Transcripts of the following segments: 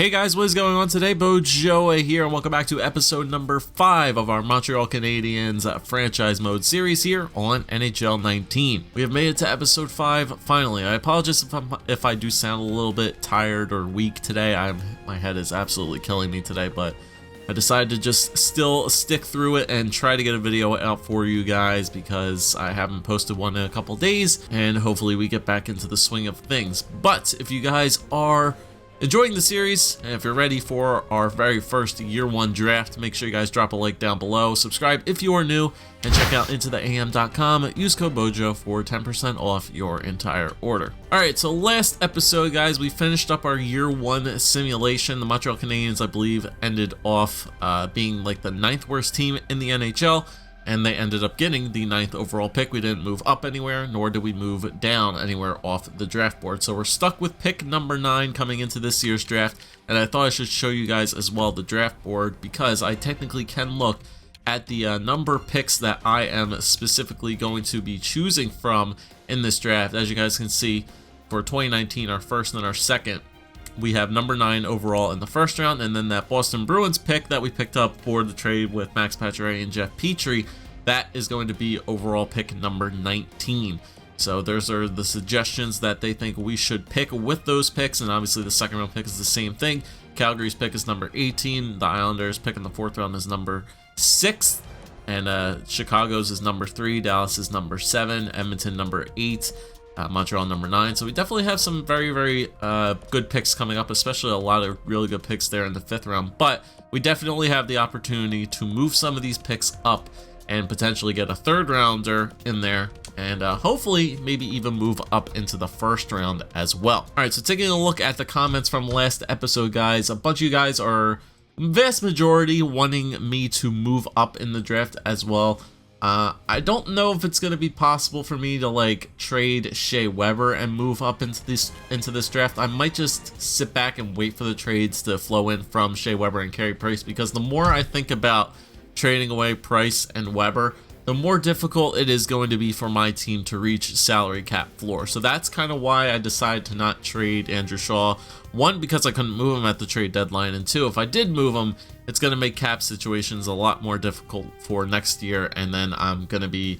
Hey guys, what is going on today? Bojoa here, and welcome back to episode number 5 of our Montreal Canadiens franchise mode series here on NHL 19. We have made it to episode 5 finally. I apologize if I do sound a little bit tired or weak today. My head is absolutely killing me today, but I decided to just still stick through it and try to get a video out for you guys because I haven't posted one in a couple days, and hopefully we get back into the swing of things. But if you guys are enjoying the series, and if you're ready for our very first year 1 draft, make sure you guys drop a like down below, subscribe if you are new, and check out intotheam.com. Use code BOJO for 10% off your entire order. Alright, so last episode, guys, we finished up our year 1 simulation. The Montreal Canadiens, I believe, ended off being like the 9th worst team in the NHL, and they ended up getting the 9th overall pick. We didn't move up anywhere, nor did we move down anywhere off the draft board. So we're stuck with pick number 9 coming into this year's draft, and I thought I should show you guys as well the draft board because I technically can look at the number of picks that I am specifically going to be choosing from in this draft. As you guys can see, for 2019, our first and our second, we have number 9 overall in the first round, and then that Boston Bruins pick that we picked up for the trade with Max Pacioretty and Jeff Petrie, that is going to be overall pick number 19. So those are the suggestions that they think we should pick with those picks, and obviously the second round pick is the same thing. Calgary's pick is number 18, the Islanders pick in the 4th round is number 6, and Chicago's is number 3, Dallas is number 7, Edmonton number 8, Montreal number 9. So we definitely have some very good picks coming up, especially a lot of really good picks there in the 5th round. But we definitely have the opportunity to move some of these picks up and potentially get a 3rd rounder in there, and hopefully maybe even move up into the 1st round as well. All right, so taking a look at the comments from last episode, guys, a bunch of you guys are, vast majority, wanting me to move up in the draft as well. I don't know if it's going to be possible for me to like trade Shea Weber and move up into this draft. I might just sit back and wait for the trades to flow in from Shea Weber and Carey Price, because the more I think about trading away Price and Weber, the more difficult it is going to be for my team to reach salary cap floor. So that's kind of why I decided to not trade Andrew Shaw. 1, because I couldn't move him at the trade deadline, and 2, if I did move him, it's going to make cap situations a lot more difficult for next year, and then I'm going to be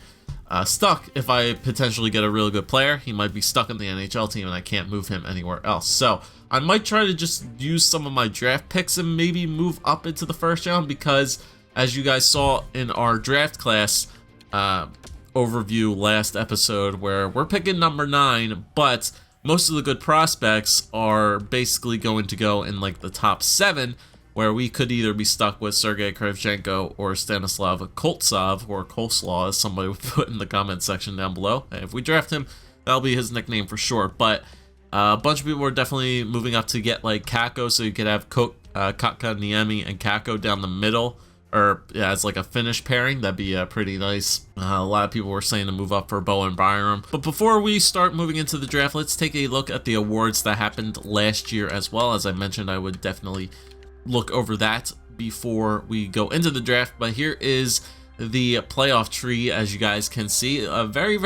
stuck. If I potentially get a really good player, he might be stuck in the NHL team and I can't move him anywhere else. So I might try to just use some of my draft picks and maybe move up into the 1st round, because as you guys saw in our draft class overview last episode, where we're picking number 9, but most of the good prospects are basically going to go in like the top 7, where we could either be stuck with Sergei Kravchenko or Stanislav Koltsov, or Coleslaw as somebody would put in the comment section down below. And if we draft him, that'll be his nickname for sure. But a bunch of people are definitely moving up to get like Kakko, so you could have Kotkaniemi and Kakko down the middle, or yeah, as like a Finnish pairing. That'd be pretty nice. A lot of people were saying to move up for Bowen Byram. But before we start moving into the draft, let's take a look at the awards that happened last year as well. As I mentioned, I would definitely look over that before we go into the draft. But here is the playoff tree. As you guys can see, a very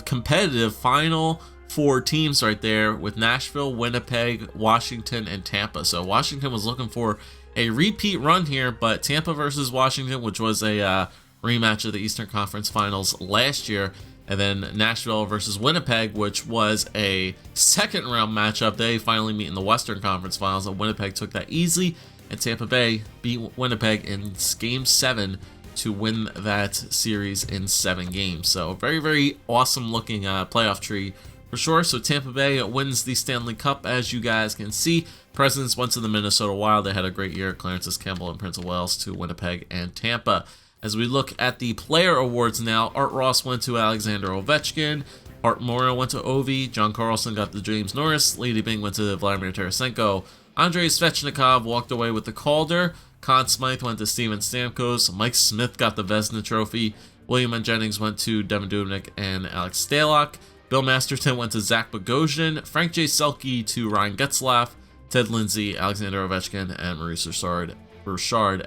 competitive final 4 teams right there, with Nashville, Winnipeg, Washington, and Tampa. So Washington was looking for a repeat run here, but Tampa versus Washington, which was a rematch of the Eastern Conference Finals last year, and then Nashville versus Winnipeg, which was a 2nd round matchup. They finally meet in the Western Conference Finals, and Winnipeg took that easily, and Tampa Bay beat Winnipeg in Game 7 to win that series in 7 games. So very awesome looking playoff tree for sure. So Tampa Bay wins the Stanley Cup, as you guys can see. Presidents went to the Minnesota Wild. They had a great year. Clarence Campbell and Prince of Wales to Winnipeg and Tampa. As we look at the player awards now, Art Ross went to Alexander Ovechkin. Art Morrow went to Ovi. John Carlson got the James Norris. Lady Bing went to Vladimir Tarasenko. Andrei Svechnikov walked away with the Calder. Conn Smythe went to Steven Stamkos. Mike Smith got the Vezina Trophy. William and Jennings went to Devin Dubnyk and Alex Stalock. Bill Masterton went to Zach Bogosian. Frank J. Selke to Ryan Getzlaf. Ted Lindsay, Alexander Ovechkin, and Maurice Richard,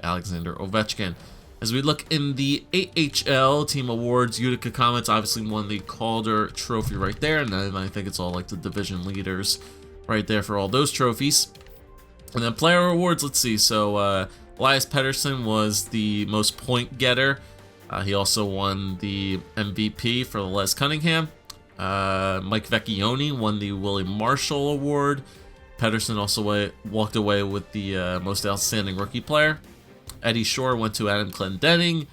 Alexander Ovechkin. As we look in the AHL team awards, Utica Comets obviously won the Calder Trophy right there, and then I think it's all like the division leaders right there for all those trophies. And then player awards, let's see. So Elias Pettersson was the most point getter. He also won the MVP for Les Cunningham. Mike Vecchione won the Willie Marshall Award. Pettersson also walked away with the most outstanding rookie player. Eddie Shore went to Adam Clendenning.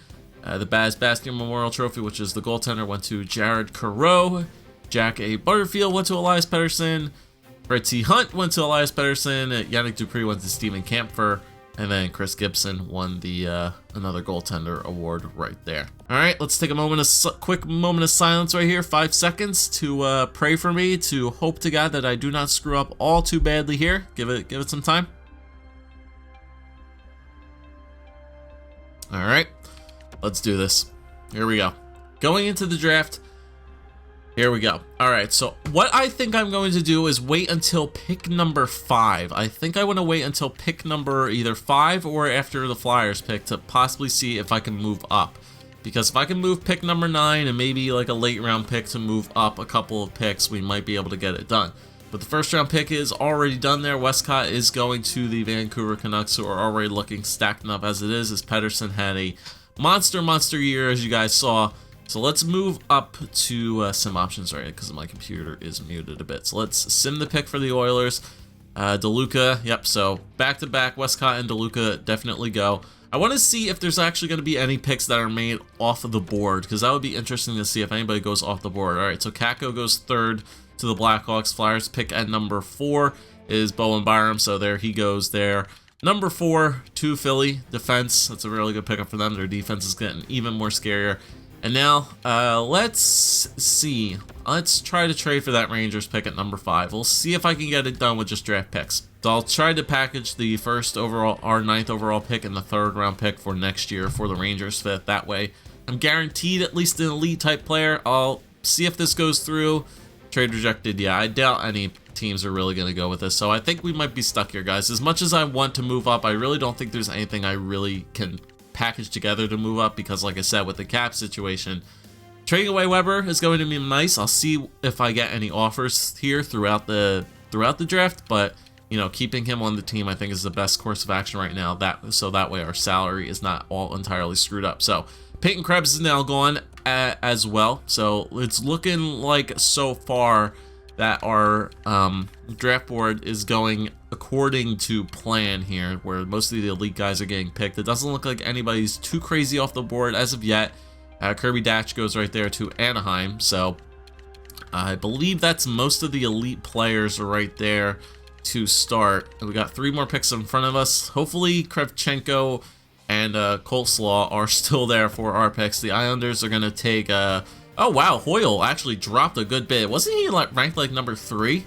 The Baz Baskin Memorial Trophy, which is the goaltender, went to Jared Carew. Jack A. Butterfield went to Elias Pettersson. Brett T. Hunt went to Elias Pettersson. Yannick Dupree went to Steven Kampfer. And then Chris Gibson won the another goaltender award right there. All right, let's take a quick moment of silence right here, 5 seconds, to pray for me, to hope to God that I do not screw up all too badly here. Give it some time. All right, let's do this. Here we go. Going into the draft. Here we go. All right, so what I think I'm going to do is wait until pick number 5. I think I want to wait until pick number either 5 or after the Flyers pick to possibly see if I can move up. Because if I can move pick number 9 and maybe like a late round pick to move up a couple of picks, we might be able to get it done. But the first round pick is already done there. Westcott is going to the Vancouver Canucks, who are already looking stacked up as it is, as Pettersson had a monster year, as you guys saw. So let's move up to sim options, right? Because my computer is muted a bit. So let's sim the pick for the Oilers. DeLuca, yep. So back-to-back, Westcott and DeLuca definitely go. I want to see if there's actually going to be any picks that are made off of the board, because that would be interesting to see if anybody goes off the board. All right, so Kakko goes 3rd to the Blackhawks. Flyers pick at number 4 is Bowen Byram, so there he goes there. Number 4 to Philly, defense. That's a really good pickup for them. Their defense is getting even more scarier. And now, let's see. Let's try to trade for that Rangers pick at number 5. We'll see if I can get it done with just draft picks. So I'll try to package the first overall, our 9th overall pick and the 3rd round pick for next year for the Rangers fit. That way, I'm guaranteed at least an elite type player. I'll see if this goes through. Trade rejected. Yeah, I doubt any teams are really going to go with this. So I think we might be stuck here, guys. As much as I want to move up, I really don't think there's anything I really can package together to move up, because like I said, with the cap situation, trading away Weber is going to be nice. I'll see if I get any offers here throughout the draft, but you know, keeping him on the team I think is the best course of action right now, so that way our salary is not all entirely screwed up. So Peyton Krebs is now gone as well, so it's looking like so far that our draft board is going according to plan here, where most of the elite guys are getting picked. It doesn't look like anybody's too crazy off the board as of yet. Kirby Dach goes right there to Anaheim, so I believe that's most of the elite players right there to start. We got 3 more picks in front of us. Hopefully Krevchenko and Coleslaw are still there for our picks. The Islanders are going to take... oh wow, Hoyle actually dropped a good bit. Wasn't he ranked like number 3?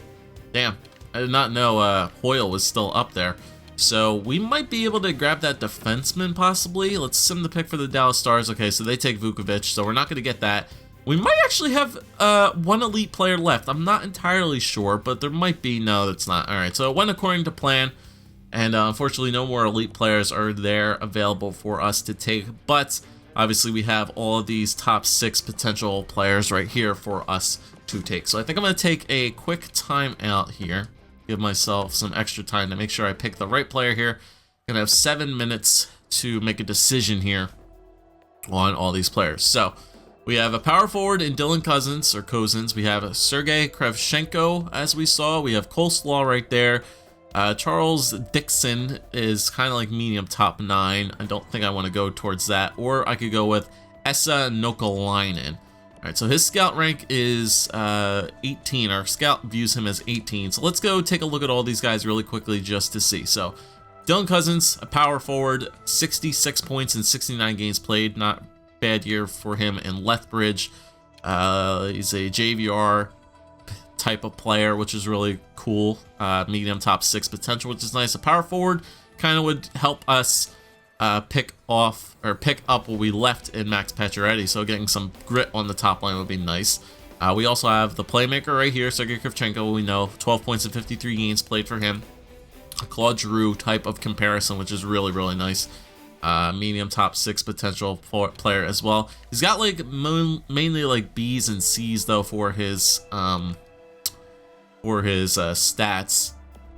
Damn, I did not know Hoyle was still up there. So we might be able to grab that defenseman possibly. Let's sim the pick for the Dallas Stars. Okay, so they take Vukovic, so we're not going to get that. We might actually have 1 elite player left. I'm not entirely sure, but there might be. No, that's not. All right, so it went according to plan. And unfortunately, no more elite players are there available for us to take. But obviously, we have all of these top 6 potential players right here for us to take. So I think I'm going to take a quick time out here. Give myself some extra time to make sure I pick the right player here. Going to have 7 minutes to make a decision here on all these players. So we have a power forward in Dylan Cousins, or Cousins. We have Sergei Krevchenko, as we saw. We have Coleslaw right there. Charles Dixon is kind of like medium top 9. I don't think I want to go towards that. Or I could go with Esa Nokalainen. All right, so his scout rank is 18. Our scout views him as 18. So let's go take a look at all these guys really quickly just to see. So Dylan Cousins, a power forward, 66 points in 69 games played. Not bad year for him in Lethbridge. He's a JVR type of player, which is really cool. Medium top 6 potential, which is nice. A power forward kind of would help us pick up what we left in Max Pacioretty, so getting some grit on the top line would be nice. We also have the playmaker right here, Sergei Krevchenko. We know 12 points in 53 games played for him. A Claude Giroux type of comparison, which is really nice. Medium top 6 potential player as well. He's got like mainly like B's and C's though for his stats.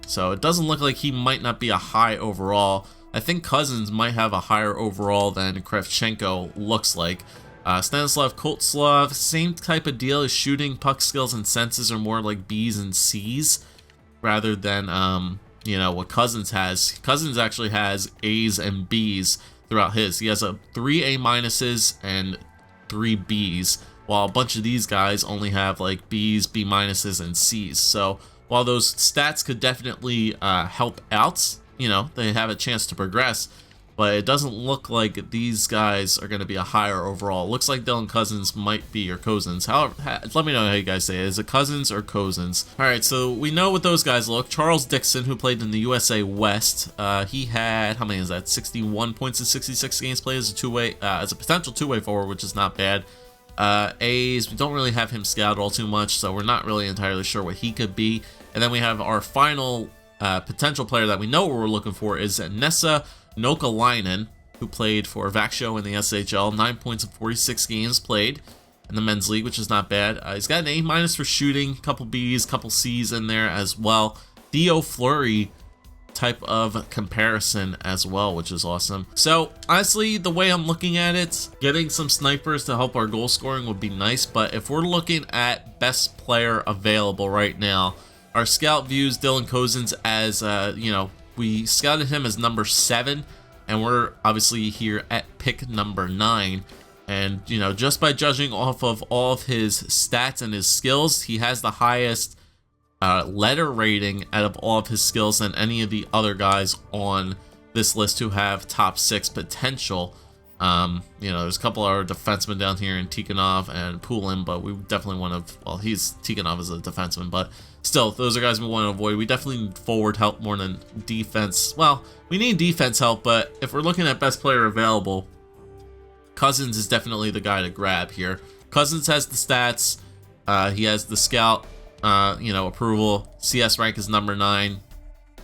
So it doesn't look like he might not be a high overall. I think Cousins might have a higher overall than Kravchenko looks like. Stanislav Koltslov, same type of deal. His shooting, puck skills, and senses are more like B's and C's rather than, you know, what Cousins has. Cousins actually has A's and B's throughout his. He has 3 A minuses and 3 B's, while a bunch of these guys only have like B's, B minuses, and C's. So while those stats could definitely help out, you know, they have a chance to progress, but it doesn't look like these guys are going to be a higher overall. It looks like Dylan Cousins might be, or Cousins. However, let me know how you guys say it. Is it Cousins or Cousins? All right, so we know what those guys look. Charles Dixon, who played in the USA West, he had, how many is that? 61 points in 66 games played as a two-way, as a potential two-way forward, which is not bad. A's, we don't really have him scouted all too much, so we're not really entirely sure what he could be. And then we have our final potential player that we know what we're looking for is Nessa Nokalainen, who played for Vaxio in the SHL, 9 points in 46 games played in the men's league, which is not bad. He's got an A minus for shooting, couple B's, couple C's in there as well. Theo Fleury type of comparison as well, which is awesome. So honestly, the way I'm looking at it, getting some snipers to help our goal scoring would be nice, but if we're looking at best player available right now, our scout views Dylan Cousins as, you know, we scouted him as number 7, and we're obviously here at pick number 9. And, you know, just by judging off of all of his stats and his skills, he has the highest letter rating out of all of his skills than any of the other guys on this list who have top 6 potential. You know, there's a couple of our defensemen down here in Tikhonov and Poulin, but we definitely want to, well, Tikhonov is a defenseman, but still, those are guys we want to avoid. We definitely need forward help more than defense. Well, we need defense help, but if we're looking at best player available, Cousins is definitely the guy to grab here. Cousins has the stats. He has the scout, you know, approval. CS rank is number 9.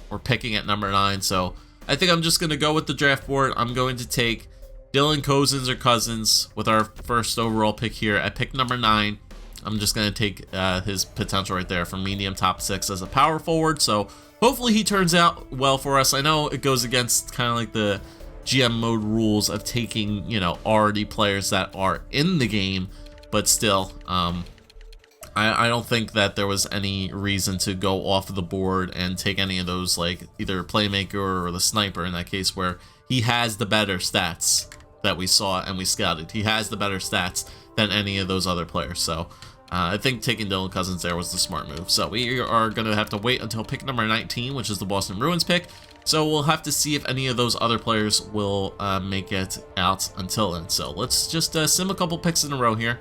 We're picking at number 9, so I think I'm just going to go with the draft board. I'm going to take Dylan Cousins or Cousins with our first overall pick here at pick number 9. I'm just going to take his potential right there for medium top 6 as a power forward. So hopefully he turns out well for us. I know it goes against kind of like the GM mode rules of taking, you know, already players that are in the game, but still, I don't think that there was any reason to go off of the board and take any of those, like either playmaker or the sniper in that case, where he has the better stats that we saw and we scouted. He has the better stats than any of those other players. So I think taking Dylan Cousins there was the smart move. So we are going to have to wait until pick number 19, which is the Boston Bruins pick. So we'll have to see if any of those other players will make it out until then. So let's just sim a couple picks in a row here.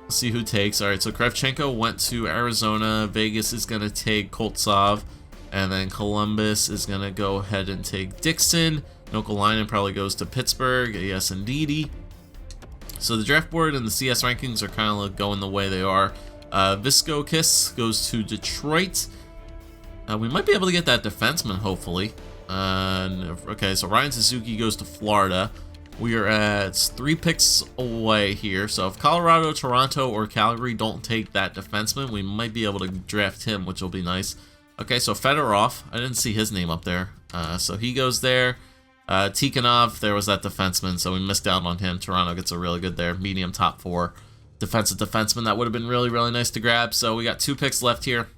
Let's see who takes. All right, so Kravchenko went to Arizona. Vegas is going to take Koltsov. And then Columbus is going to go ahead and take Dixon. Nokalainen probably goes to Pittsburgh. Yes, indeedy. So the draft board and the CS rankings are kind of going the way they are. Visco Kiss goes to Detroit. We might be able to get that defenseman, hopefully. Okay, so Ryan Suzuki goes to Florida. We are at 3 picks away here. So if Colorado, Toronto, or Calgary don't take that defenseman, we might be able to draft him, which will be nice. Okay, so Fedorov, I didn't see his name up there. So he goes there. Tikhonov, there was that defenseman, so we missed out on him. Toronto gets a really good there, medium top 4 defensive defenseman. That would have been really, really nice to grab. So we got 2 picks left here.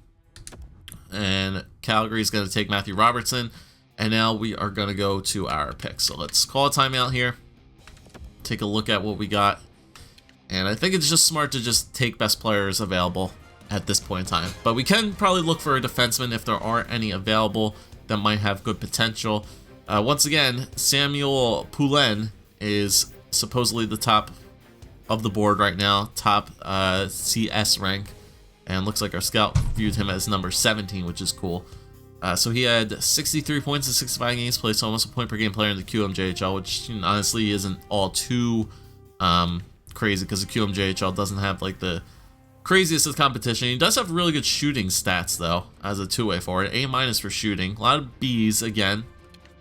And Calgary's going to take Matthew Robertson. And now we are going to go to our pick. So let's call a timeout here. Take a look at what we got. And I think it's just smart to just take best players available at this point in time. But we can probably look for a defenseman if there aren't any available that might have good potential. Once again, Samuel Poulin is supposedly the top of the board right now, top CS rank, and looks like our scout viewed him as number 17, which is cool. So he had 63 points in 65 games played, so almost a point per game player in the QMJHL, which honestly isn't all too crazy because the QMJHL doesn't have like the craziest of competition. He does have really good shooting stats though, as a two-way forward. A- for shooting, a lot of B's again.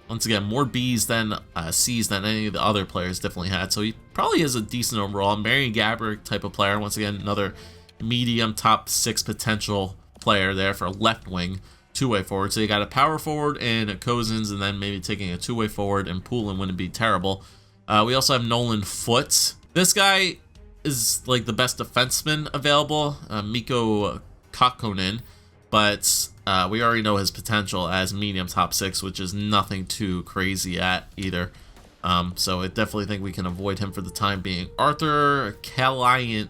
Once again, more B's than C's than any of the other players definitely had. So he probably is a decent overall. Marian Gaborik type of player. Once again, another medium top 6 potential player there for left wing. two-way forward. So you got a power forward and a Cozens, and then maybe taking a two-way forward, and Poulin wouldn't be terrible. We also have Nolan Foote. This guy is like the best defenseman available, Mikko Kakkonen, but we already know his potential as medium top 6, which is nothing too crazy at either. So I definitely think we can avoid him for the time being. Arthur Kalayev,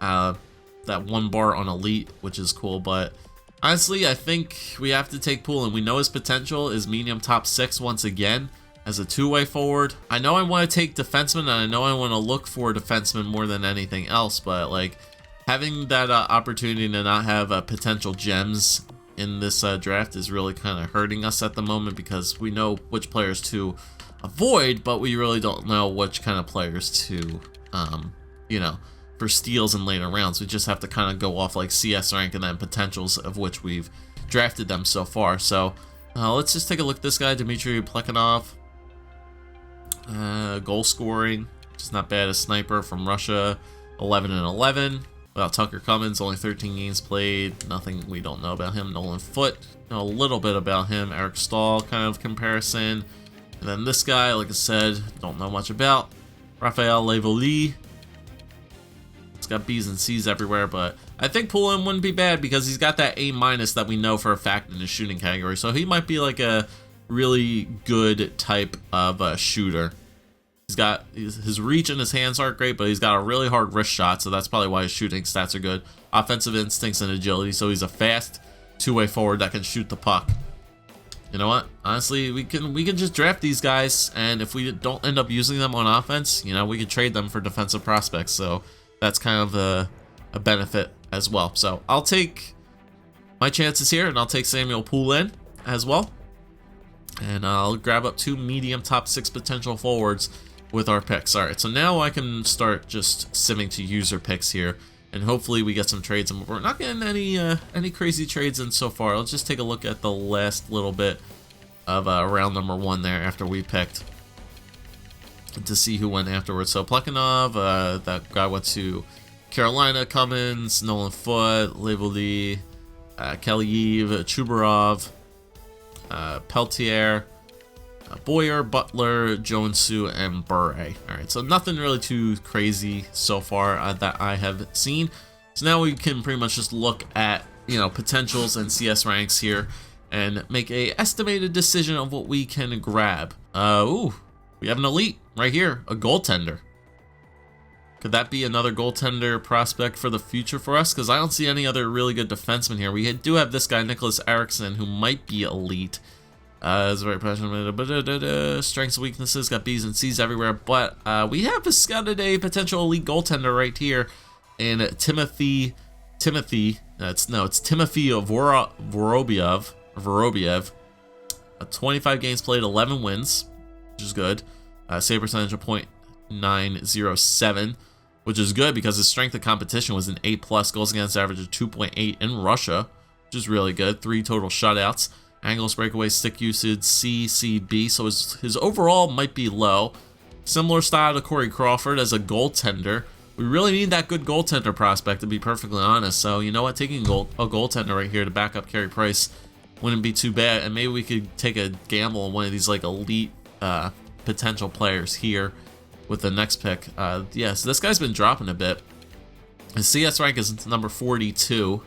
that 1 bar on elite, which is cool, but honestly, I think we have to take Poulin. We know his potential is medium top 6 once again as a two-way forward. I know I want to take defenseman, and I know I want to look for defenseman more than anything else, but like having that opportunity to not have potential gems in this draft is really kind of hurting us at the moment, because we know which players to avoid, but we really don't know which kind of players to, you know, for steals in later rounds. We just have to kind of go off like CS rank and then potentials of which we've drafted them so far. So let's just take a look at this guy, Dmitry Plekhanov. Goal scoring, just not bad. A sniper from Russia, 11 and 11. Without Tucker Cummins, only 13 games played. Nothing we don't know about him. Nolan Foote, know a little bit about him. Eric Stahl kind of comparison. And then this guy, like I said, don't know much about. Raphael Levoli. It's got B's and C's everywhere, but I think Poulin wouldn't be bad because he's got that A- that we know for a fact in his shooting category. So he might be like a really good type of shooter. He's got his reach and his hands aren't great, but he's got a really hard wrist shot, so that's probably why his shooting stats are good. Offensive instincts and agility, so he's a fast two-way forward that can shoot the puck. You know what? Honestly, we can just draft these guys, and if we don't end up using them on offense, you know, we can trade them for defensive prospects. So that's kind of a benefit as well. So I'll take my chances here, and I'll take Samuel Poulin as well. And I'll grab up 2 medium top 6 potential forwards with our picks. All right, so now I can start just simming to user picks here, and hopefully we get some trades. And we're not getting any crazy trades in so far. Let's just take a look at the last little bit of round number 1 there after we picked to see who went afterwards. So Plekhanov, that guy went to Carolina. Cummins, Nolan Foote, Levoli, Kaliev, Chubarov, Peltier, Boyer, Butler, Joensu, and Bure. Alright, so nothing really too crazy so far that I have seen. So now we can pretty much just look at, you know, potentials and CS ranks here and make a estimated decision of what we can grab. Ooh, we have an elite right here, a goaltender. Could that be another goaltender prospect for the future for us? Because I don't see any other really good defensemen here. We do have this guy, Nicholas Eriksson, who might be elite. Is very passionate. Strengths and weaknesses, got B's and C's everywhere. But we have scouted a potential elite goaltender right here in Timothy. It's Timothy Vorobiev. 25 games played, 11 wins, which is good. Save percentage of .907, which is good because his strength of competition was an A+, goals against average of 2.8 in Russia, which is really good. 3 total shutouts. Angles, breakaways, stick usage, C, C, B. So his overall might be low. Similar style to Corey Crawford as a goaltender. We really need that good goaltender prospect, to be perfectly honest. So you know what? Taking a goaltender right here to back up Carey Price wouldn't be too bad. And maybe we could take a gamble on one of these like elite potential players here with the next pick. Yeah, so this guy's been dropping a bit. His CS rank is number 42.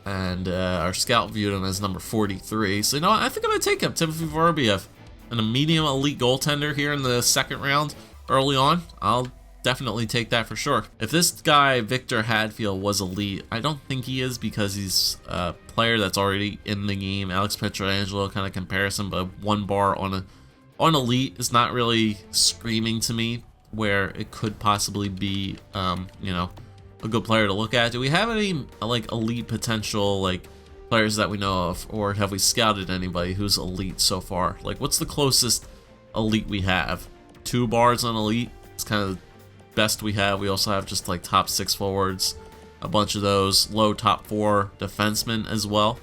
And our scout viewed him as number 43. So, you know what? I think I'm going to take him, Timothy Vorobiev. And a medium elite goaltender here in the second round early on. I'll definitely take that for sure. If this guy, Victor Hadfield, was elite, I don't think he is because he's a player that's already in the game. Alex Pietrangelo kind of comparison, but 1 bar on elite is not really screaming to me where it could possibly be, you know, a good player to look at. Do we have any like elite potential like players that we know of, or have we scouted anybody who's elite so far? Like, what's the closest elite we have? 2 bars on elite. It's kind of the best we have. We also have just like top 6 forwards, a bunch of those. Low top 4 defensemen as well,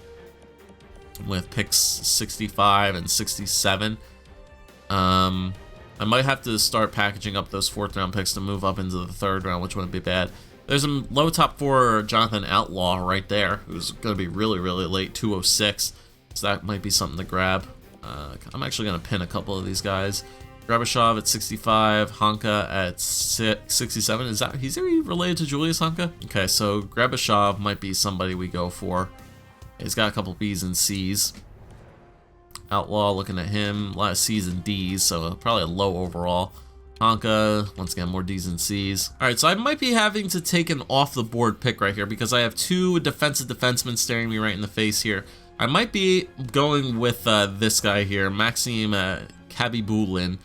with picks 65 and 67. I might have to start packaging up those 4th round picks to move up into the 3rd round, which wouldn't be bad. There's a low top 4 Jonathan Outlaw right there, who's going to be really, really late, 206. So that might be something to grab. I'm actually going to pin a couple of these guys. Grabashov at 65, Honka at 67. Is he related to Julius Honka? Okay, so Grabashov might be somebody we go for. He's got a couple B's and C's. Outlaw, looking at him, a lot of C's and D's, so probably a low overall. Honka, once again, more D's and C's. All right, so I might be having to take an off-the-board pick right here because I have two defensive defensemen staring me right in the face here. I might be going with this guy here, Maxim Khabibulin,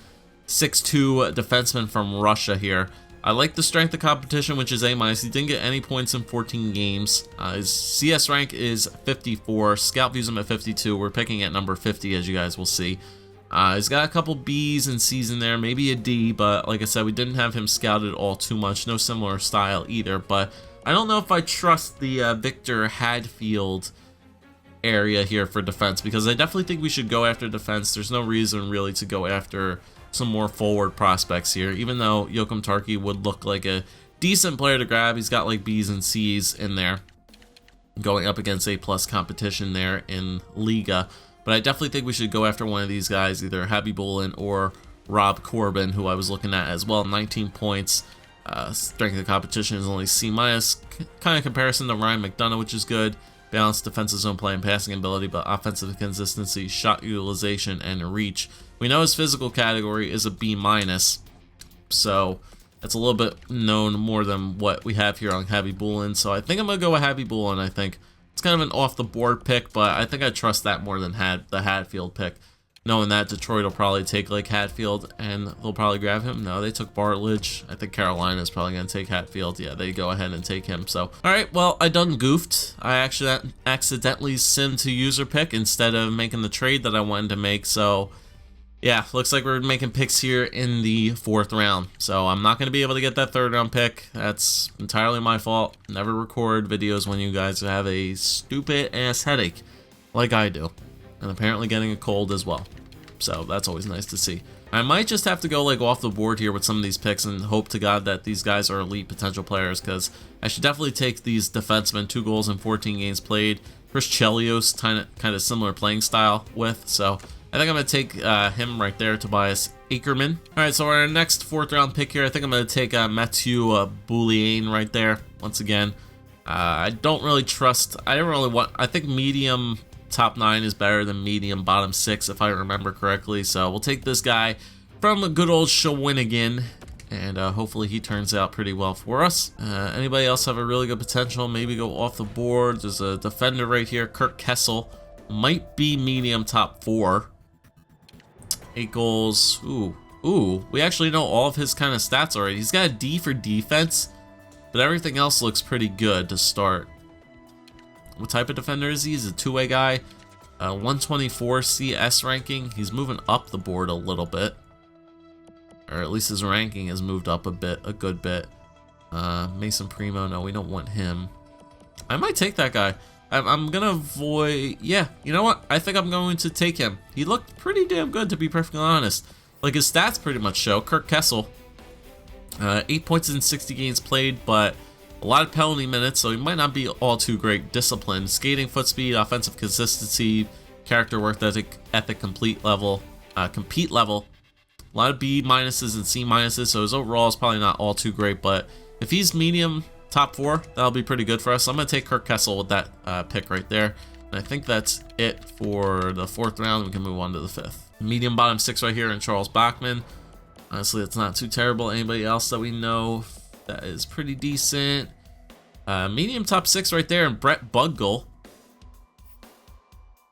6'2" defenseman from Russia here. I like the strength of competition, which is A-. He didn't get any points in 14 games. His CS rank is 54. Scout views him at 52. We're picking at number 50, as you guys will see. He's got a couple B's and C's in there, maybe a D, but like I said, we didn't have him scouted all too much. No similar style either, but I don't know if I trust the Victor Hadfield area here for defense, because I definitely think we should go after defense. There's no reason really to go after some more forward prospects here, even though Joachim Tarki would look like a decent player to grab. He's got like B's and C's in there, going up against A+ competition there in Liga. But I definitely think we should go after one of these guys, either Khabibulin or Rob Corbin, who I was looking at as well. 19 points. Strength of competition is only C-, kind of comparison to Ryan McDonough, which is good. Balanced defensive zone play and passing ability, but offensive consistency, shot utilization, and reach. We know his physical category is a B-, so that's a little bit known more than what we have here on Khabibulin. So I think I'm going to go with Khabibulin. I think it's kind of an off-the-board pick, but I think I trust that more than the Hadfield pick. Knowing that Detroit will probably take like Hadfield and they'll probably grab him. No, they took Bartlett. I think Carolina's probably going to take Hadfield. Yeah, they go ahead and take him. So, all right, well, I done goofed. I actually accidentally simmed to user pick instead of making the trade that I wanted to make. So, yeah, looks like we're making picks here in the 4th round. So I'm not going to be able to get that 3rd round pick. That's entirely my fault. Never record videos when you guys have a stupid ass headache like I do. And apparently getting a cold as well. So that's always nice to see. I might just have to go like off the board here with some of these picks and hope to God that these guys are elite potential players, because I should definitely take these defensemen, 2 goals in 14 games played. Chris Chelios, kind of similar playing style with. So I think I'm going to take him right there, Tobias Ackerman. All right, so our next 4th round pick here, I think I'm going to take Mathieu Bouliane right there. Once again, I don't really trust, I think medium top 9 is better than medium bottom 6, if I remember correctly. So we'll take this guy from good old Shawinigan, and hopefully he turns out pretty well for us. Anybody else have a really good potential? Maybe go off the board. There's a defender right here, Kurt Kessel. Might be medium top 4. 8 goals. Ooh. We actually know all of his kind of stats already. He's got a D for defense, but everything else looks pretty good to start. What type of defender is he? He's a 2-way guy. 124 CS ranking. He's moving up the board a little bit. Or at least his ranking has moved up a good bit. Mason Primo, no, we don't want him. I might take that guy. I'm going to avoid... Yeah, you know what? I think I'm going to take him. He looked pretty damn good, to be perfectly honest. Like, his stats pretty much show. Kirk Kessel. 8 points in 60 games played, but a lot of penalty minutes, so he might not be all too great. Discipline, skating, foot speed, offensive consistency, character, work ethic, compete level. A lot of B- and C-, so his overall is probably not all too great, but if he's medium top 4, that'll be pretty good for us. So I'm going to take Kirk Kessel with that pick right there. And I think that's it for the 4th round. We can move on to the 5th. Medium bottom 6 right here in Charles Bachman. Honestly, it's not too terrible. Anybody else that we know that is pretty decent? Medium top 6 right there, and Brett Budgel.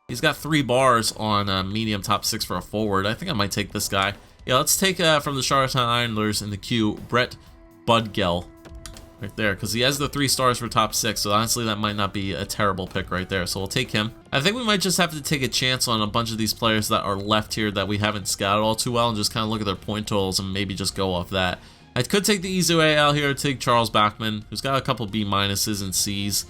He's got 3 bars on medium top 6 for a forward. I think I might take this guy. Yeah, let's take from the Charlottetown Islanders in the queue, Brett Budgel right there, because he has the 3 stars for top 6, so honestly that might not be a terrible pick right there, so we'll take him. I think we might just have to take a chance on a bunch of these players that are left here that we haven't scouted all too well, and just kind of look at their point totals and maybe just go off that. I could take the easy way out here, take Charles Bachman, who's got a couple B- and C's.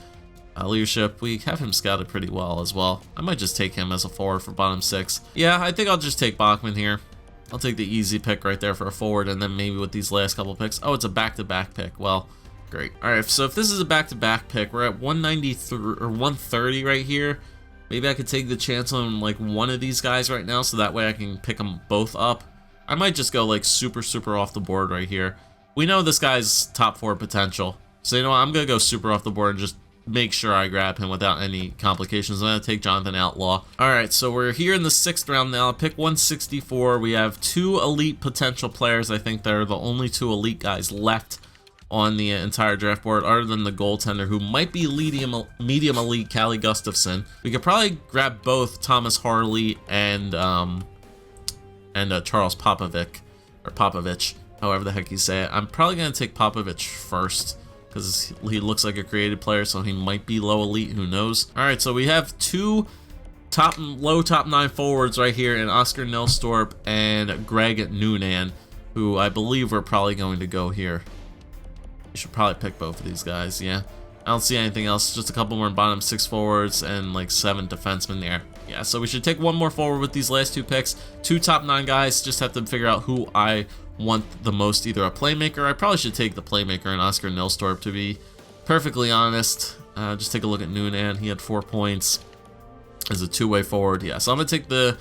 Leadership, we have him scouted pretty well as well. I might just take him as a forward for bottom 6. Yeah, I think I'll just take Bachman here. I'll take the easy pick right there for a forward, and then maybe with these last couple picks. Oh, it's a back-to-back pick. Well, Great. All right, so if this is a back-to-back pick, we're at 193 or 130 right here. Maybe I could take the chance on like one of these guys right now, so that way I can pick them both up. I might just go like super off the board right here. We know this guy's top 4 potential, so you know what? I'm gonna go super off the board and just make sure I grab him without any complications. I'm gonna take Jonathan Outlaw. All right, so we're here in the 6th round now. Pick 164. We have 2 elite potential players. I think they're the only 2 elite guys left on the entire draft board, other than the goaltender, who might be medium elite, Callie Gustafson. We could probably grab both Thomas Harley and Charles Popovic, or Popovich, however the heck you say it. I'm probably gonna take Popovich first because he looks like a creative player, so he might be low elite. Who knows? All right, so we have 2 low top 9 forwards right here in Oscar Nilstorp and Greg Noonan, who I believe we're probably going to go here. You should probably pick both of these guys, yeah. I don't see anything else, just a couple more bottom 6 forwards and like 7 defensemen there. Yeah, so we should take one more forward with these last 2 picks. 2 top 9 guys, just have to figure out who I want the most, either a playmaker. I probably should take the playmaker in Oscar Nilstorp, to be perfectly honest. Just take a look at Noonan. He had 4 points as a 2-way forward. Yeah, so I'm gonna take the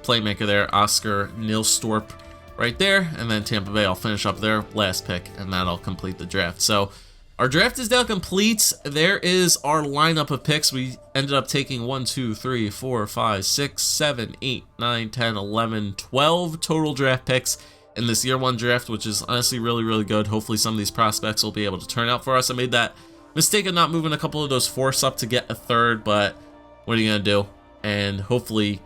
playmaker there, Oscar Nilstorp, right there, and then Tampa Bay, I'll finish up their last pick, and that'll complete the draft. So our draft is now complete. There is our lineup of picks. We ended up taking 1, 2, 3, 4, 5, 6, 7, 8, 9, 10, 11, 12 total draft picks in this year 1 draft, which is honestly really good. Hopefully some of these prospects will be able to turn out for us. I made that mistake of not moving a couple of those fourths up to get a 3rd, but what are you gonna do? And hopefully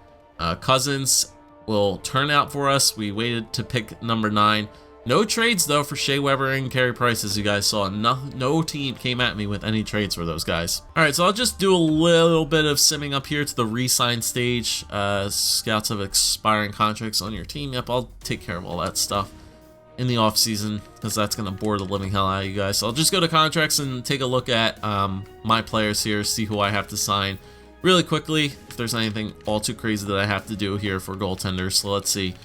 Cousins will turn out for us. We waited to pick number 9. No trades though for Shea Weber and Carey Price, as you guys saw. No team came at me with any trades for those guys. All right, so I'll just do a little bit of simming up here to the re-sign stage. Scouts of expiring contracts on your team. Yep, I'll take care of all that stuff in the off season, because that's gonna bore the living hell out of you guys. So I'll just go to contracts and take a look at my players here, see who I have to sign really quickly, if there's anything all too crazy that I have to do here for goaltenders. So let's see.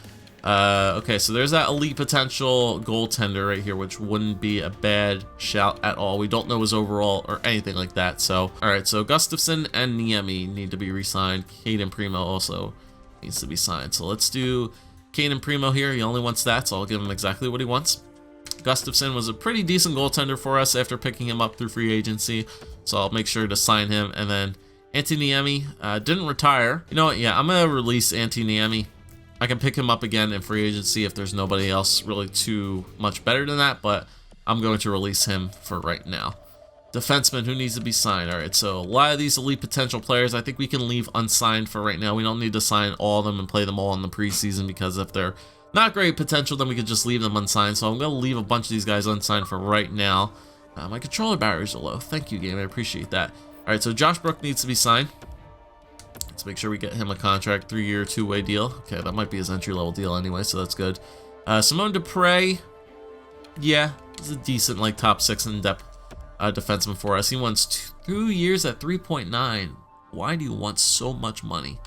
Okay, so there's that elite potential goaltender right here, which wouldn't be a bad shout at all. We don't know his overall or anything like that. So, all right, so Gustafson and Niemi need to be re-signed. Caden Primo also needs to be signed. So let's do Caden Primo here. He only wants that, so I'll give him exactly what he wants. Gustafson was a pretty decent goaltender for us after picking him up through free agency, so I'll make sure to sign him. And then Antoniemi didn't retire. You know what? Yeah, I'm gonna release Antoniemi. I can pick him up again in free agency if there's nobody else really too much better than that, but I'm going to release him for right now. Defenseman, who needs to be signed? All right, so a lot of these elite potential players, I think we can leave unsigned for right now. We don't need to sign all of them and play them all in the preseason, because if they're not great potential, then we could just leave them unsigned. So I'm going to leave a bunch of these guys unsigned for right now. My controller batteries are low. Thank you, game. I appreciate that. All right, so Josh Brook needs to be signed. Let's make sure we get him a contract, 3-year, 2-way deal. Okay, that might be his entry-level deal anyway, so that's good. Simone Dupre, yeah, he's a decent, like, top 6 in-depth defenseman for us. He wants 2 years at 3.9. Why do you want so much money?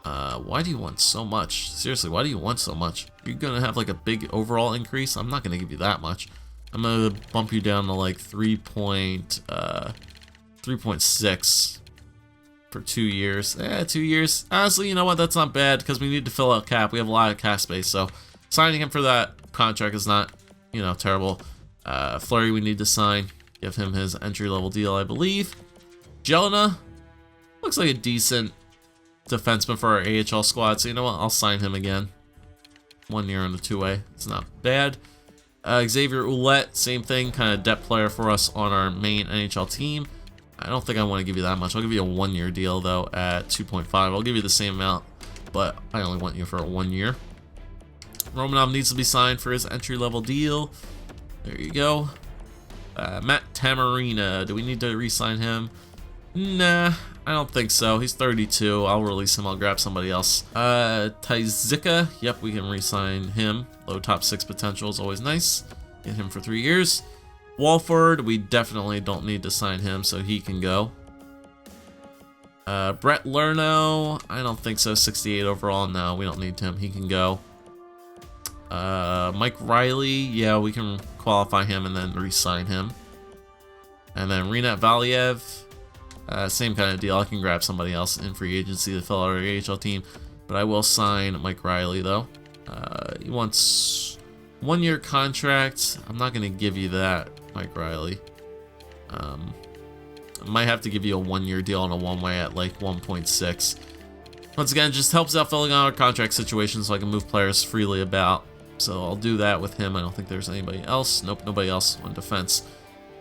Why do you want so much? Seriously, why do you want so much? You're gonna have, like, a big overall increase? I'm not gonna give you that much. I'm gonna bump you down to, like, 3.6. For 2 years. 2 years. Honestly, you know what? That's not bad, because we need to fill out cap. We have a lot of cap space, so signing him for that contract is not, you know, terrible. Fleury we need to sign. Give him his entry-level deal, I believe. Jelena looks like a decent defenseman for our AHL squad, so you know what? I'll sign him again. 1 year on the 2-way. It's not bad. Xavier Ouellette, same thing, kind of depth player for us on our main NHL team. I don't think I want to give you that much. I'll give you a 1-year deal, though, at 2.5. I'll give you the same amount, but I only want you for a 1 year. Romanov needs to be signed for his entry-level deal. There you go. Matt Tamarina. Do we need to re-sign him? Nah, I don't think so. He's 32. I'll release him. I'll grab somebody else. Tyzika. Yep, we can re-sign him. Low top 6 potential is always nice. Get him for 3 years. Walford, we definitely don't need to sign him, so he can go. Brett Lerno, I don't think so. 68 overall. No, we don't need him. He can go. Mike Riley, yeah, we can qualify him and then re-sign him. And then Rinat Valiev, same kind of deal. I can grab somebody else in free agency to fill out our AHL team, but I will sign Mike Riley though. He wants 1-year contract. I'm not going to give you that, Mike Riley. I might have to give you a 1-year deal on a one-way at like 1.6. Once again, just helps out filling out our contract situation so I can move players freely about. So I'll do that with him. I don't think there's anybody else. Nope, nobody else on defense.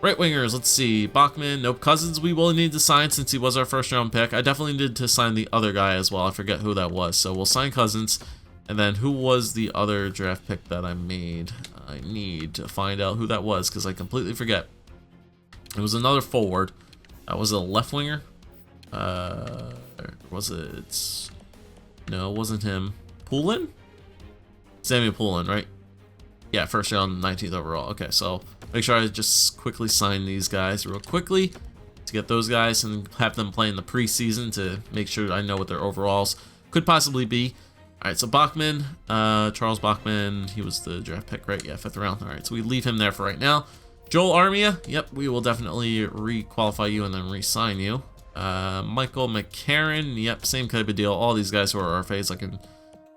Right wingers, let's see. Bachman, nope. Cousins, we will need to sign since he was our first-round pick. I definitely need to sign the other guy as well. I forget who that was. So we'll sign Cousins. And then who was the other draft pick that I made? I need to find out who that was because I completely forget. It was another forward. Was it a left winger? Was it? No, it wasn't him. Poulin? Samuel Poulin, right? Yeah, first round, 19th overall. Okay, so make sure I just quickly sign these guys real quickly to get those guys and have them play in the preseason to make sure I know what their overalls could possibly be. All right, so Bachman, Charles Bachman, he was the draft pick, right? Yeah, 5th round. All right, so we leave him there for right now. Joel Armia, yep, we will definitely re-qualify you and then re-sign you. Michael McCarron, yep, same type of deal. All these guys who are RFAs, I can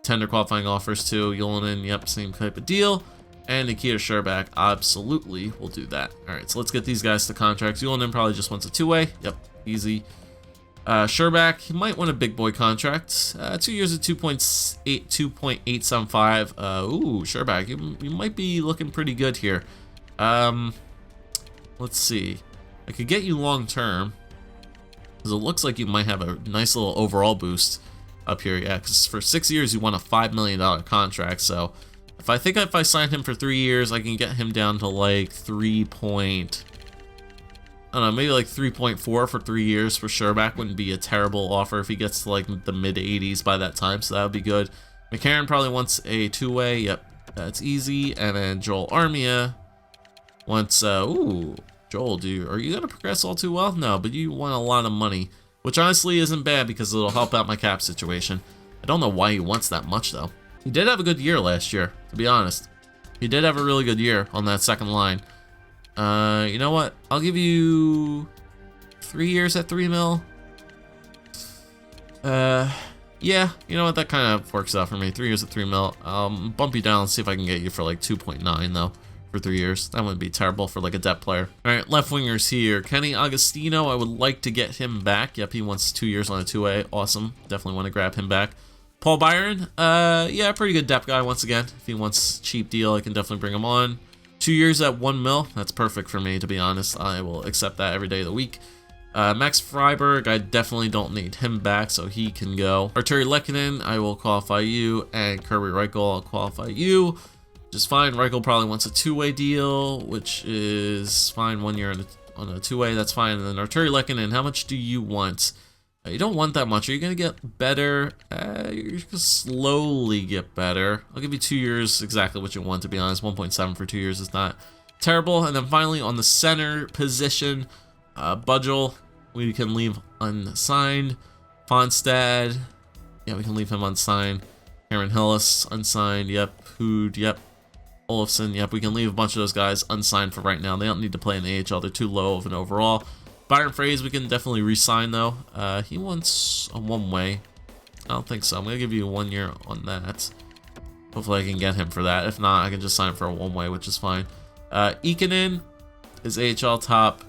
tender qualifying offers to. Yolanin, yep, same type of deal. And Nikita Sherbak, absolutely, will do that. All right, so let's get these guys to contracts. Yolanin probably just wants a 2-way. Yep, easy. Sherbak, he might want a big boy contract. 2 years at 2.875. Ooh, Sherbak, you might be looking pretty good here. Let's see. I could get you long term because it looks like you might have a nice little overall boost up here. Yeah, because for 6 years you want a $5 million contract. So if I sign him for 3 years, I can get him down to like I don't know, maybe like 3.4 for 3 years for Sherbak wouldn't be a terrible offer if he gets to like the mid 80s by that time, so that would be good. McCarron probably wants a 2-way. Yep, that's easy. And then Joel Armia wants ooh, Joel, are you gonna progress all too well? No, but you want a lot of money, which honestly isn't bad because it'll help out my cap situation. I don't know why he wants that much though. He did have a good year last year, to be honest. He did have a really good year on that second line. You know what? I'll give you 3 years at 3 mil. Yeah, you know what? That kind of works out for me. 3 years at 3 mil. Bump you down and see if I can get you for like 2.9 though for 3 years. That wouldn't be terrible for like a depth player. All right, left wingers here. Kenny Agostino, I would like to get him back. Yep, he wants 2 years on a 2-way. Awesome. Definitely want to grab him back. Paul Byron, yeah, pretty good depth guy once again. If he wants cheap deal, I can definitely bring him on. 2 years at 1 mil, that's perfect for me, to be honest. I will accept that every day of the week. Max Freiberg, I definitely don't need him back, so he can go. Arturi Lehkonen, I will qualify you, and Kirby Reichel, I'll qualify you. Just fine. Reichel probably wants a 2-way deal, which is fine. 1 year on a 2-way, that's fine. And then Arturi Lehkonen, how much do you want? You don't want that much. Are you going to get better? You're going to slowly get better. I'll give you 2 years, exactly what you want, to be honest. 1.7 for 2 years is not terrible. And then finally, on the center position, Budgel, we can leave unsigned. Fonstad, yeah, we can leave him unsigned. Aaron Hillis, unsigned. Yep. Hood, yep. Olofsson, yep. We can leave a bunch of those guys unsigned for right now. They don't need to play in the AHL. They're too low of an overall. Byron Frazee, we can definitely re-sign though. He wants a 1-way. I don't think so. I'm going to give you 1 year on that. Hopefully I can get him for that. If not, I can just sign for a 1-way, which is fine. Ikonen is AHL top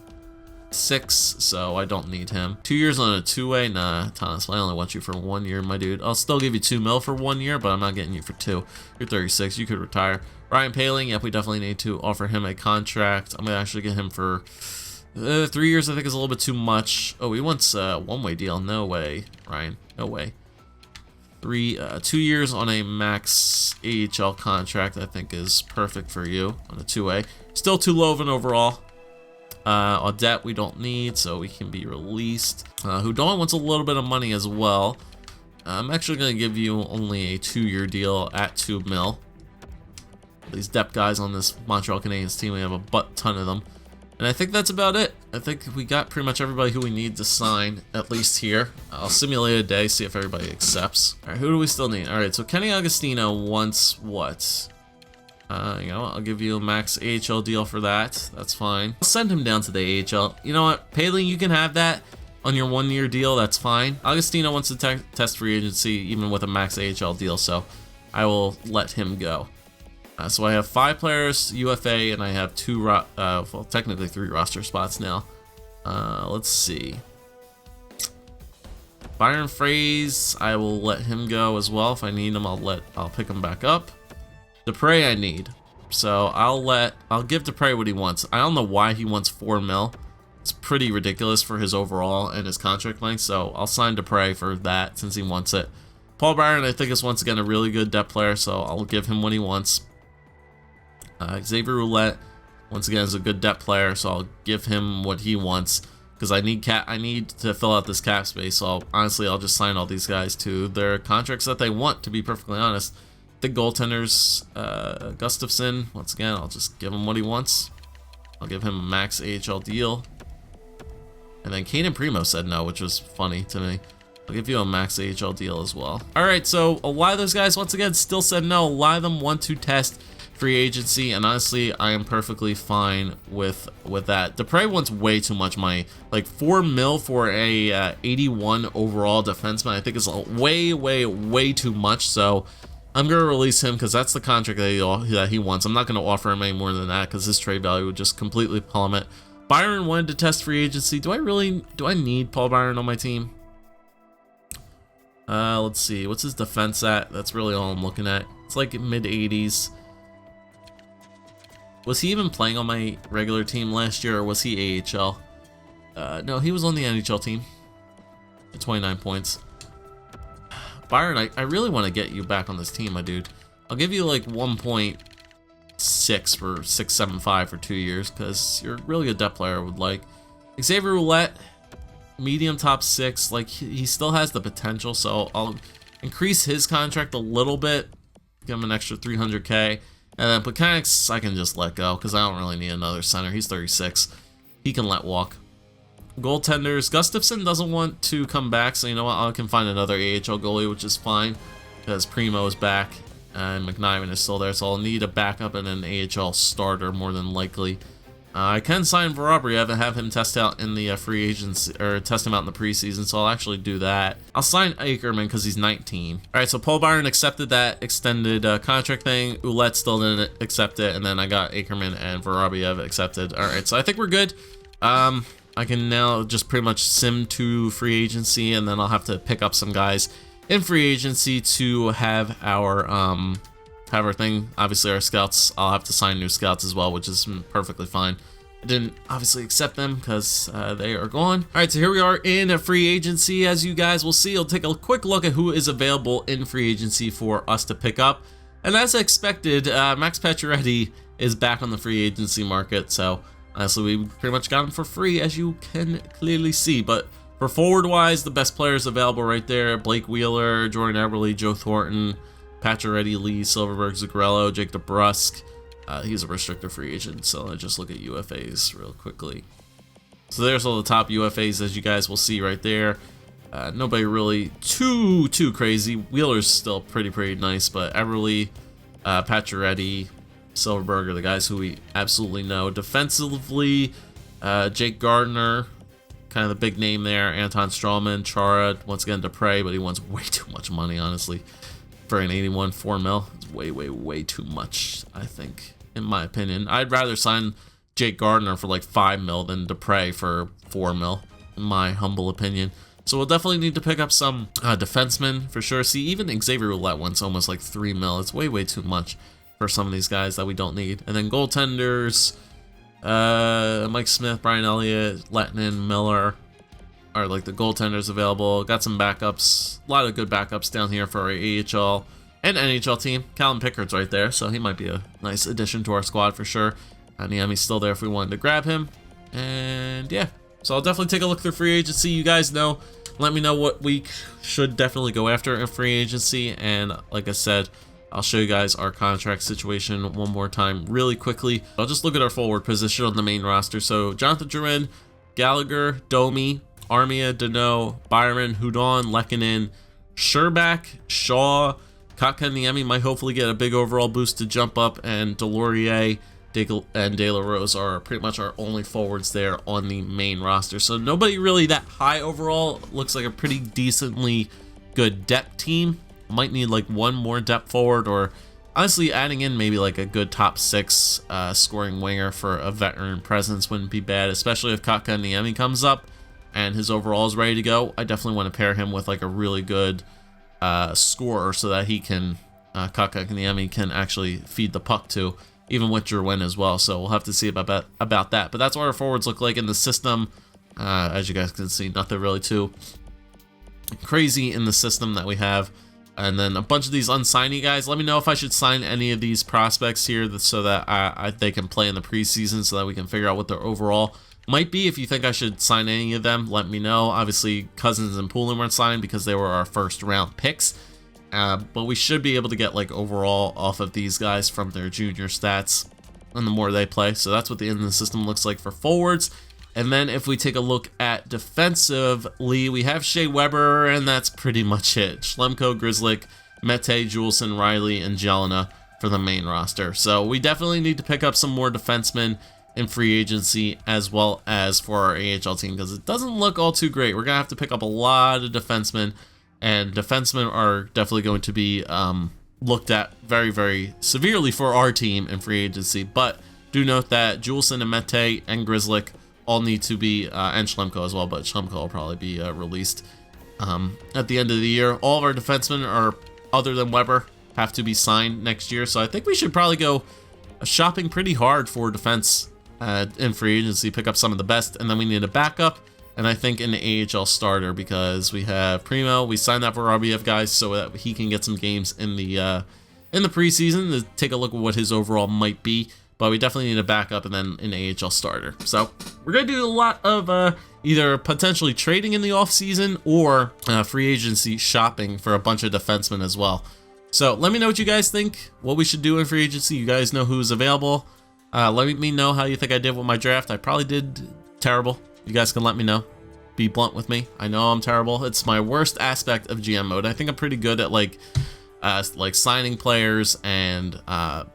6, so I don't need him. 2 years on a 2-way? Nah, Thomas, I only want you for 1 year, my dude. I'll still give you 2 mil for 1 year, but I'm not getting you for 2. You're 36. You could retire. Ryan Poehling, yep, we definitely need to offer him a contract. I'm going to actually get him for 3 years. I think is a little bit too much. Oh, he wants a 1-way deal. No way, Ryan. No way. 2 years on a max AHL contract, I think is perfect for you on a 2-way. Still too low of an overall. Audette we don't need, so we can be released. Hudon wants a little bit of money as well. I'm actually going to give you only a 2-year deal at 2 mil. These depth guys on this Montreal Canadiens team, we have a butt ton of them. And I think that's about it. I think we got pretty much everybody who we need to sign, at least here. I'll simulate a day, see if everybody accepts. All right, who do we still need? All right, so Kenny Agostino wants what? You know, I'll give you a max AHL deal for that. That's fine. I'll send him down to the AHL. You know what, Paling, you can have that on your 1-year deal. That's fine. Agostino wants to test free agency even with a max AHL deal, so I will let him go. So I have 5 players UFA, and I have 2, well, technically 3 roster spots now. Let's see. Byron Fraze, I will let him go as well. If I need him, I'll pick him back up. Dupre I need, so I'll give Dupre what he wants. I don't know why he wants 4 mil. It's pretty ridiculous for his overall and his contract length, so I'll sign Dupre for that since he wants it. Paul Byron, I think, is once again a really good depth player, so I'll give him what he wants. Xavier Roulette, once again, is a good depth player, so I'll give him what he wants because I need to fill out this cap space. So honestly, I'll just sign all these guys to their contracts that they want. To be perfectly honest, the goaltenders, Gustafson, once again, I'll just give him what he wants. I'll give him a max AHL deal. And then Caden Primo said no, which was funny to me. I'll give you a max AHL deal as well. All right, so a lot of those guys, once again, still said no. A lot of them want to test free agency, and honestly, I am perfectly fine with that. Dupre wants way too much money. Like 4 mil for a 81 overall defenseman, I think is way too much. So I'm gonna release him because that's the contract that he wants. I'm not gonna offer him any more than that because his trade value would just completely plummet. Byron wanted to test free agency. Do I need Paul Byron on my team? Let's see. What's his defense at? That's really all I'm looking at. It's like mid 80s. Was he even playing on my regular team last year, or was he AHL? No, he was on the NHL team. 29 points. Byron, I really want to get you back on this team, my dude. I'll give you like 1.6 for 6.75 for 2 years, because you're really a depth player I would like. Xavier Roulette, medium top 6. Like, he still has the potential, so I'll increase his contract a little bit. Give him an extra 300K. And then Plekanec, I can just let go because I don't really need another center. He's 36. He can let walk. Goaltenders, Gustafson doesn't want to come back, so you know what? I can find another AHL goalie, which is fine because Primo is back and McNiven is still there, so I'll need a backup and an AHL starter more than likely. I can sign Vorobyev and have him test out in the free agency, or test him out in the preseason, so I'll actually do that. I'll sign Ackerman because he's 19. All right, so Paul Byron accepted that extended contract thing. Ouellette still didn't accept it, and then I got Ackerman and Vorobyev accepted. All right, so I think we're good. I can now just pretty much sim to free agency, and then I'll have to pick up some guys in free agency to have our thing. Obviously, our scouts, I'll have to sign new scouts as well, which is perfectly fine. I didn't obviously accept them because they are gone. All right, so here we are in a free agency. As you guys will see, I'll take a quick look at who is available in free agency for us to pick up. And as expected, Max Pacioretty is back on the free agency market. So honestly, we pretty much got him for free, as you can clearly see. But for forward-wise, the best players available right there: Blake Wheeler, Jordan Eberle, Joe Thornton, Pacioretty, Lee, Silverberg, Zuccarello, Jake DeBrusk. He's a restricted free agent, so let's just look at UFAs real quickly. So there's all the top UFAs, as you guys will see right there. Nobody really too crazy. Wheeler's still pretty nice, but Eberle, Pacioretty, Silverberg are the guys who we absolutely know. Defensively, Jake Gardner, kind of the big name there. Anton Strawman, Chara, once again Dupre, but he wants way too much money, honestly. For an 81 4 mil, it's way too much, I think, in my opinion. I'd rather sign Jake Gardner for like 5 mil than Dupre for 4 mil, in my humble opinion. So we'll definitely need to pick up some defensemen for sure. See, even Xavier Roulette wants almost like 3 mil. It's way too much for some of these guys that we don't need. And then goaltenders, Mike Smith, Brian Elliott, Lettinen, Miller are like the goaltenders available. Got some backups, a lot of good backups down here for our AHL and NHL team. Callum Pickard's right there, so he might be a nice addition to our squad for sure. Niemi's still there if we wanted to grab him. And yeah, so I'll definitely take a look through free agency. You guys know, let me know what week should definitely go after in free agency. And like I said, I'll show you guys our contract situation one more time really quickly. I'll just look at our forward position on the main roster. So Jonathan Drouin, Gallagher, Domi, Armia, Deneau, Byron, Hudon, Lehkonen, Sherbak, Shaw, Kotkaniemi might hopefully get a big overall boost to jump up, and Delorier and De La Rose are pretty much our only forwards there on the main roster. So nobody really that high overall. Looks like a pretty decently good depth team. Might need like one more depth forward, or honestly adding in maybe like a good top 6 scoring winger for a veteran presence wouldn't be bad, especially if Kotkaniemi comes up and his overall is ready to go. I definitely want to pair him with like a really good scorer so that he can Kotkaniemi can actually feed the puck to, even with Drouin as well. So we'll have to see about that. But that's what our forwards look like in the system. As you guys can see, nothing really too crazy in the system that we have. And then a bunch of these unsigned guys. Let me know if I should sign any of these prospects here so that they can play in the preseason, so that we can figure out what their overall might be. If you think I should sign any of them, let me know. Obviously, Cousins and Poulin weren't signed because they were our first round picks. But we should be able to get like overall off of these guys from their junior stats, and the more they play. So that's what the end of the system looks like for forwards. And then if we take a look at defensively, we have Shea Weber, and that's pretty much it. Schlemko, Grzelcyk, Mete, Juleson, Riley, and Jelena for the main roster. So we definitely need to pick up some more defensemen in free agency, as well as for our AHL team, because it doesn't look all too great. We're going to have to pick up a lot of defensemen, and defensemen are definitely going to be looked at very, very severely for our team in free agency. But do note that Juleson and Mete and Grzelcyk all need to be, and Schlemko as well, but Schlemko will probably be released at the end of the year. All of our defensemen are, other than Weber, have to be signed next year. So I think we should probably go shopping pretty hard for defense in free agency, pick up some of the best, and then we need a backup, and I think an AHL starter, because we have Primo. We signed that for RBF guys so that he can get some games in the preseason to take a look at what his overall might be. But we definitely need a backup and then an AHL starter. So we're going to do a lot of either potentially trading in the offseason or free agency shopping for a bunch of defensemen as well. So let me know what you guys think, what we should do in free agency. You guys know who's available. Let me know how you think I did with my draft. I probably did terrible. You guys can let me know. Be blunt with me. I know I'm terrible. It's my worst aspect of GM mode. I think I'm pretty good at like signing players and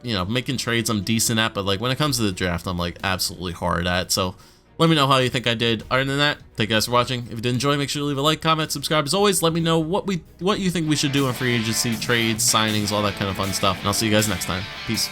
making trades. I'm decent at, but like when it comes to the draft, I'm like absolutely hard at. So let me know how you think I did. Other than that, thank you guys for watching. If you did enjoy, make sure to leave a like, comment, subscribe. As always, let me know what you think we should do in free agency, trades, signings, all that kind of fun stuff. And I'll see you guys next time. Peace.